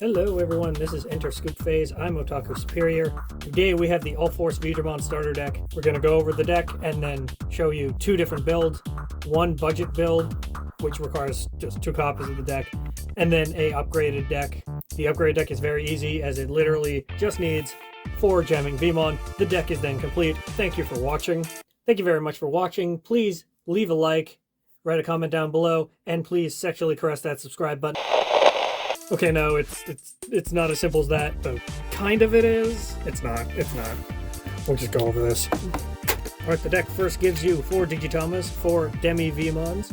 Hello everyone, this is Enter Scoop Phase. I'm Otaku Superior. Today we have the UlforceVeedramon starter deck. We're going to go over the deck and then show you two different builds. One budget build, which requires just 2 copies of the deck, and then a upgraded deck. The upgraded deck is very easy as it literally just needs 4 jamming Veemon. The deck is then complete. Thank you for watching. Thank you very much for watching. Please leave a like, write a comment down below, and please sexually caress that subscribe button. Okay, no, it's not as simple as that, but kind of it is. It's not. We'll just go over this. Alright, the deck first gives you 4 Digitamas, 4 Demi Veemons.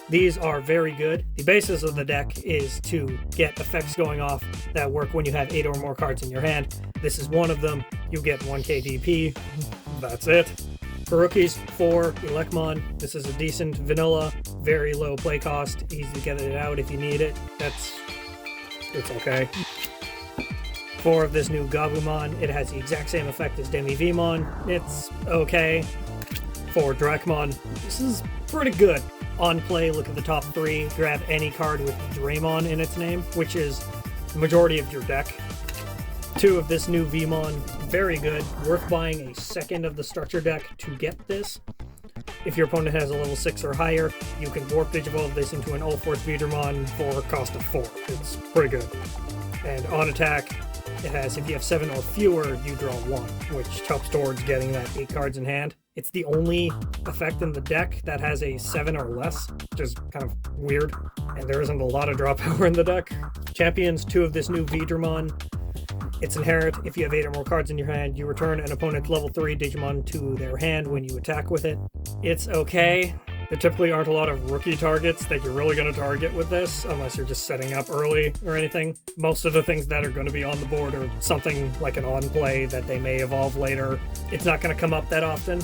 These are very good. The basis of the deck is to get effects going off that work when you have 8 or more cards in your hand. This is one of them. You get 1 KDP. That's it. For rookies, 4 Elecmon. This is a decent vanilla, very low play cost, easy to get it out if you need it. It's okay. 4 of this new Gabumon. It has the exact same effect as Demi Veemon. It's okay. 4 Dracmon. This is pretty good. On play, look at the top 3. Grab any card with Draymon in its name, which is the majority of your deck. 2 of this new Veemon. Very good. Worth buying a second of the structure deck to get this. If your opponent has a level 6 or higher, you can Warp Digivolve this into an UlforceVeedramon for a cost of 4. It's pretty good. And on attack, it has, if you have 7 or fewer, you draw 1, which helps towards getting that 8 cards in hand. It's the only effect in the deck that has a 7 or less, which is kind of weird. And there isn't a lot of draw power in the deck. Champions, 2 of this new Veedramon. It's inherent. If you have 8 or more cards in your hand, you return an opponent's level 3 Digimon to their hand when you attack with it. It's okay. There typically aren't a lot of rookie targets that you're really going to target with this, unless you're just setting up early or anything. Most of the things that are going to be on the board are something like an on-play that they may evolve later. It's not going to come up that often.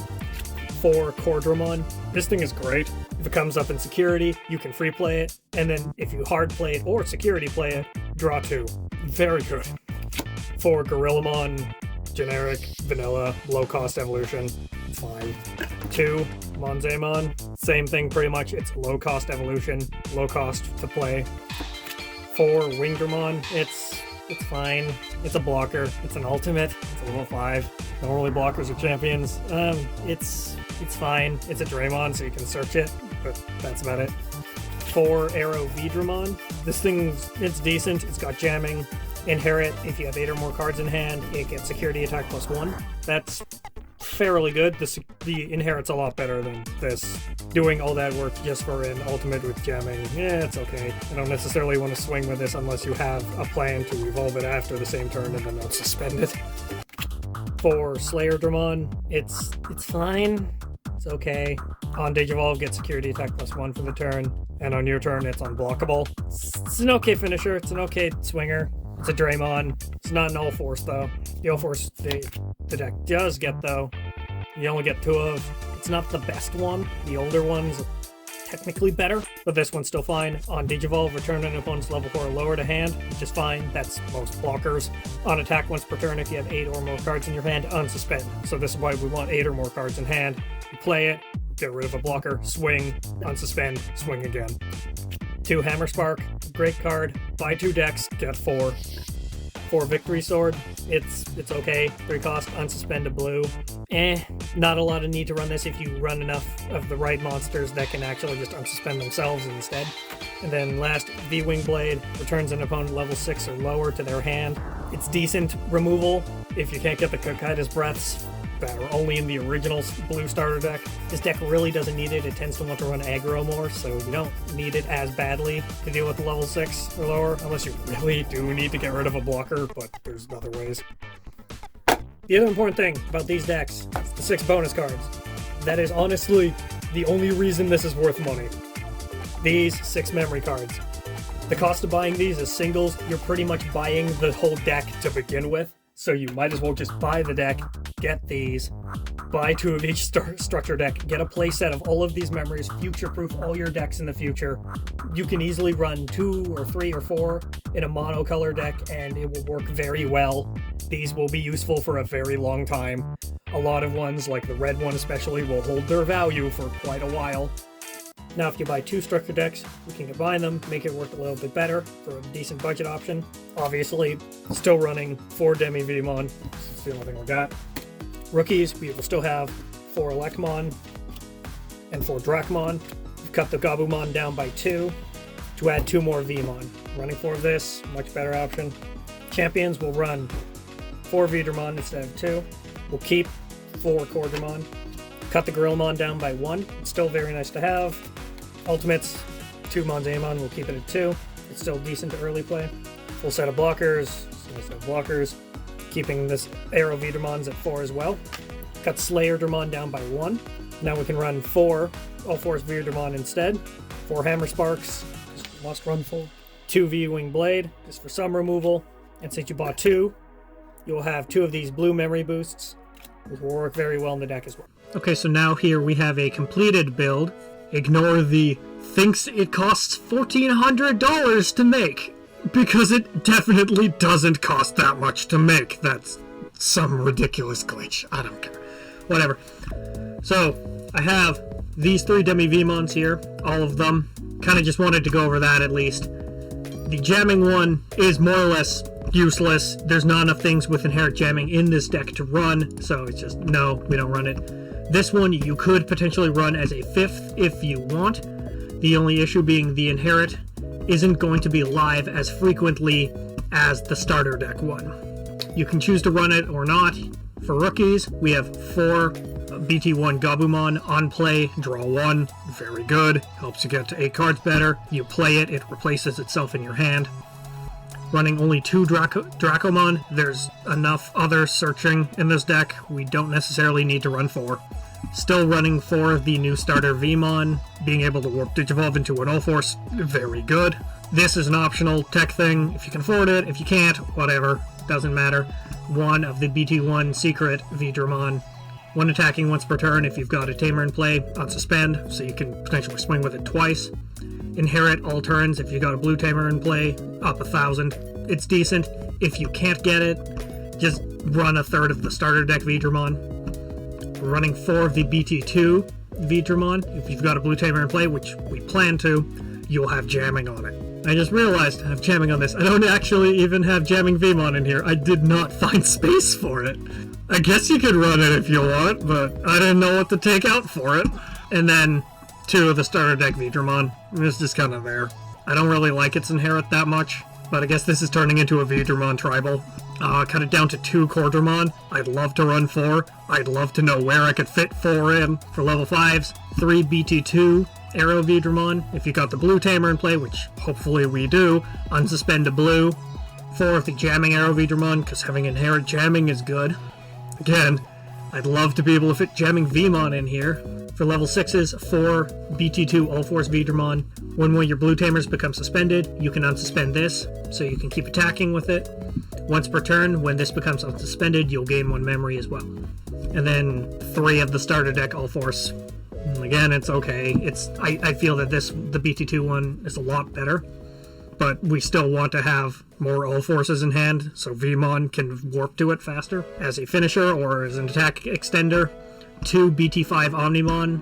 4 Cordramon. This thing is great. If it comes up in security, you can free play it, and then if you hard play it or security play it, draw 2. Very good. 4 Gorillamon, generic, vanilla, low-cost evolution, fine. 2 Monzaemon, same thing pretty much, it's low-cost evolution, low-cost to play. 4 Wingdramon, it's fine, it's a blocker, it's an ultimate, it's a level 5. Normally blockers are champions, it's fine, it's a Draymon so you can search it, but that's about it. 4 Arrow Veedramon, this thing's, it's decent, it's got jamming. Inherit, if you have 8 or more cards in hand, it gets security attack +1. That's fairly good. The inherit's a lot better than this. Doing all that work just for an ultimate with jamming, yeah, it's okay. I don't necessarily want to swing with this unless you have a plan to evolve it after the same turn and then not suspend it. 4 Slayer Dramon, it's fine. It's okay. On Digivolve, get security attack +1 for the turn, and on your turn, it's unblockable. It's an okay finisher. It's an okay swinger. It's a Draymon. It's not an All-Force, though. The All-Force, the deck does get, though. You only get 2 of. It's not the best one. The older one's technically better, but this one's still fine. On Digivolve, return an opponent's level 4 or lower to hand, which is fine. That's most blockers. On attack once per turn, if you have 8 or more cards in your hand, unsuspend. So this is why we want 8 or more cards in hand. You play it, get rid of a blocker, swing, unsuspend, swing again. 2 Hammer Spark, great card. Buy 2 decks, get 4. 4 Victory Sword, it's okay. 3 cost, unsuspend a blue. Not a lot of need to run this if you run enough of the right monsters that can actually just unsuspend themselves instead. And then last, V-Wing Blade, returns an opponent level 6 or lower to their hand. It's decent removal if you can't get the Cocytus Breaths that are only in the original blue starter deck. This deck really doesn't need it. It tends to want to run aggro more, so you don't need it as badly to deal with the level 6 or lower, unless you really do need to get rid of a blocker, but there's other ways. The other important thing about these decks is the 6 bonus cards. That is honestly the only reason this is worth money. These 6 memory cards. The cost of buying these as singles, you're pretty much buying the whole deck to begin with. So you might as well just buy the deck, get these, buy 2 of each structure deck, get a playset of all of these memories, future-proof all your decks in the future. You can easily run 2 or 3 or 4 in a monocolor deck and it will work very well. These will be useful for a very long time. A lot of ones, like the red one especially, will hold their value for quite a while. Now if you buy 2 structure decks, we can combine them, make it work a little bit better for a decent budget option. Obviously, still running 4 Demi-Veedramon. It's the only thing we got. Rookies, we will still have 4 Elecmon and 4 Dracmon. We've cut the Gabumon down by 2 to add 2 more Veemon. Running 4 of this, much better option. Champions will run 4 Veedramon instead of 2. We'll keep 4 Cordramon. Cut the Gorillamon down by 1. It's still very nice to have. Ultimates, 2 Monzaemon, we'll keep it at 2. It's still decent to early play. Full set of blockers, nice set of blockers. Keeping this Arrow Veedramons at 4 as well. Cut Slayer Dramon down by 1. Now we can run 4 UlforceVeedramon instead. 4 Hammer Sparks, just must run full. 2 V-Wing Blade, just for some removal. And since you bought 2, you'll have 2 of these blue memory boosts, which will work very well in the deck as well. Okay, so now here we have a completed build. Ignore the thinks it costs $1,400 to make, because it definitely doesn't cost that much to make. That's some ridiculous glitch. I don't care. Whatever. So, I have these 3 Demi-Veemons here, all of them. Kind of just wanted to go over that at least. The jamming one is more or less useless. There's not enough things with inherent jamming in this deck to run, so it's just, no, we don't run it. This one you could potentially run as a 5th if you want. The only issue being the inherit isn't going to be live as frequently as the starter deck one. You can choose to run it or not. For rookies, we have 4 BT1 Gabumon on play, draw 1, very good, helps you get to 8 cards better. You play it, it replaces itself in your hand. Running only 2 Dracomon, there's enough other searching in this deck, we don't necessarily need to run 4. Still running 4 of the new starter Veemon, being able to warp Digivolve into an Ulforce, very good. This is an optional tech thing, if you can afford it, if you can't, whatever, doesn't matter. 1 of the BT1 secret Veedramon. 1 attacking once per turn if you've got a Tamer in play, unsuspend, so you can potentially swing with it twice. Inherit all turns if you got a blue Tamer in play, up 1,000. It's decent. If you can't get it, just run a 1/3 of the starter deck Veedramon. We're running 4 of the BT2 Veedramon. If you've got a blue Tamer in play, which we plan to, you'll have jamming on it. I just realized I have jamming on this. I don't actually even have jamming Veemon in here. I did not find space for it. I guess you could run it if you want, but I didn't know what to take out for it. And then 2 of the starter deck Veedramon. It's just kind of there. I don't really like its inherit that much, but I guess this is turning into a Veedramon tribal. Cut it down to 2 Cordramon. I'd love to run 4. I'd love to know where I could fit 4 in. For level 5s, 3 BT2 Arrow Veedramon. If you got the blue Tamer in play, which hopefully we do, unsuspend a blue. 4 of the jamming Arrow Veedramon, because having inherent jamming is good. Again, I'd love to be able to fit jamming Veemon in here. For level 6s, 4 BT2 UlforceVeedramon. When one of your blue Tamers becomes suspended, you can unsuspend this, so you can keep attacking with it. Once per turn, when this becomes unsuspended, you'll gain 1 memory as well. And then 3 of the starter deck Ulforce. Again, it's okay. I feel that the BT2 one is a lot better, but we still want to have more Ulforces in hand, so Veemon can warp to it faster as a finisher or as an attack extender. 2 BT5 Omnimon,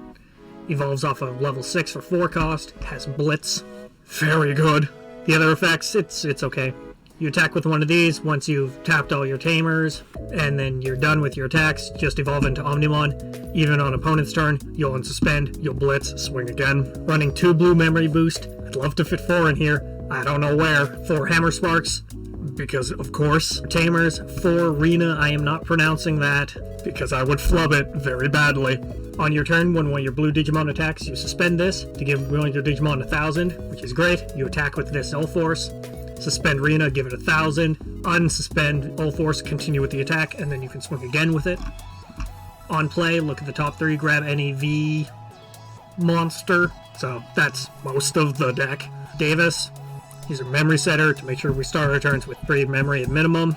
evolves off of level 6 for 4 cost, has Blitz, very good. The other effects, it's okay. You attack with one of these once you've tapped all your Tamers, and then you're done with your attacks, just evolve into Omnimon. Even on opponent's turn, you'll unsuspend, you'll Blitz, swing again. Running 2 blue memory boost, I'd love to fit 4 in here, I don't know where. 4 Hammer Sparks, because of course. Tamers, 4 Rena, I am not pronouncing that, because I would flub it very badly. On your turn, when one of your blue Digimon attacks, you suspend this to give one of your Digimon 1,000, which is great. You attack with this Ulforce. Suspend Rena, give it 1,000. Unsuspend Ulforce, continue with the attack, and then you can swing again with it. On play, look at the top 3, grab any V monster. So that's most of the deck. Davis, he's a memory setter to make sure we start our turns with 3 memory at minimum.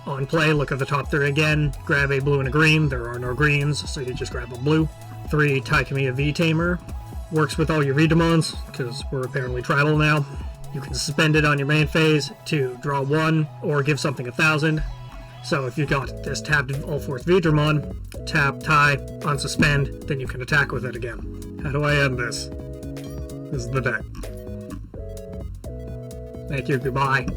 On play, look at the top 3 again, grab a blue and a green. There are no greens, so you just grab a blue. 3 Taikamiya V-Tamer. Works with all your Veedramons, because we're apparently tribal now. You can suspend it on your main phase to draw 1, or give something 1,000. So if you got this tapped UlforceVeedramon, tap, tie, unsuspend, then you can attack with it again. How do I end this? This is the deck. Thank you. Goodbye.